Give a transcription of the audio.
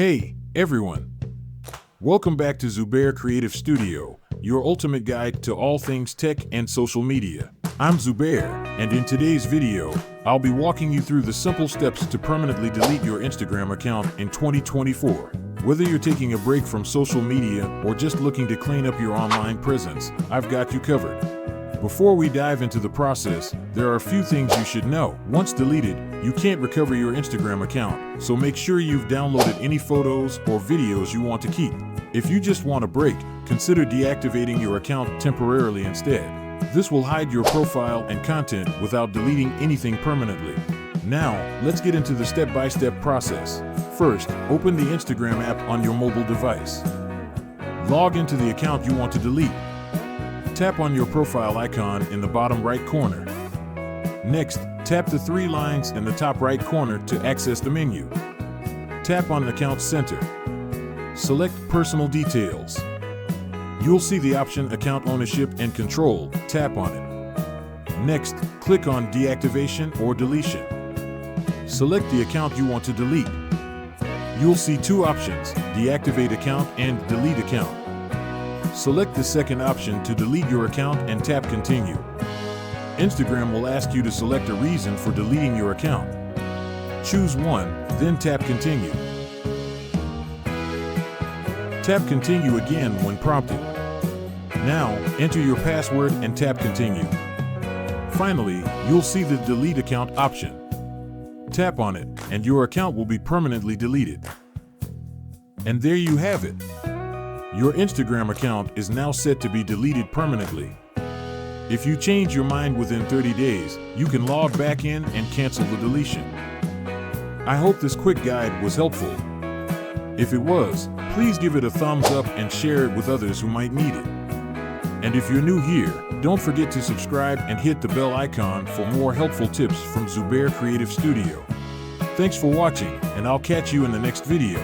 Hey, everyone. Welcome back to Zubair Creative Studio, your ultimate guide to all things tech and social media. I'm Zubair, and in today's video, I'll be walking you through the simple steps to permanently delete your Instagram account in 2024. Whether you're taking a break from social media or just looking to clean up your online presence, I've got you covered. Before we dive into the process, there are a few things you should know. Once deleted, you can't recover your Instagram account, so make sure you've downloaded any photos or videos you want to keep. If you just want a break, consider deactivating your account temporarily instead. This will hide your profile and content without deleting anything permanently. Now, let's get into the step-by-step process. First, open the Instagram app on your mobile device. Log into the account you want to delete. Tap on your profile icon in the bottom right corner. Next, tap the three lines in the top right corner to access the menu. Tap on Account Center. Select Personal Details. You'll see the option Account Ownership and Control. Tap on it. Next, click on Deactivation or Deletion. Select the account you want to delete. You'll see two options, Deactivate Account and Delete Account. Select the second option to delete your account and tap Continue. Instagram will ask you to select a reason for deleting your account. Choose one, then tap Continue. Tap Continue again when prompted. Now, enter your password and tap Continue. Finally, you'll see the Delete Account option. Tap on it, and your account will be permanently deleted. And there you have it. Your Instagram account is now set to be deleted permanently. If you change your mind within 30 days, you can log back in and cancel the deletion. I hope this quick guide was helpful. If it was, please give it a thumbs up and share it with others who might need it. And if you're new here, don't forget to subscribe and hit the bell icon for more helpful tips from Zubair Creative Studio. Thanks for watching, and I'll catch you in the next video.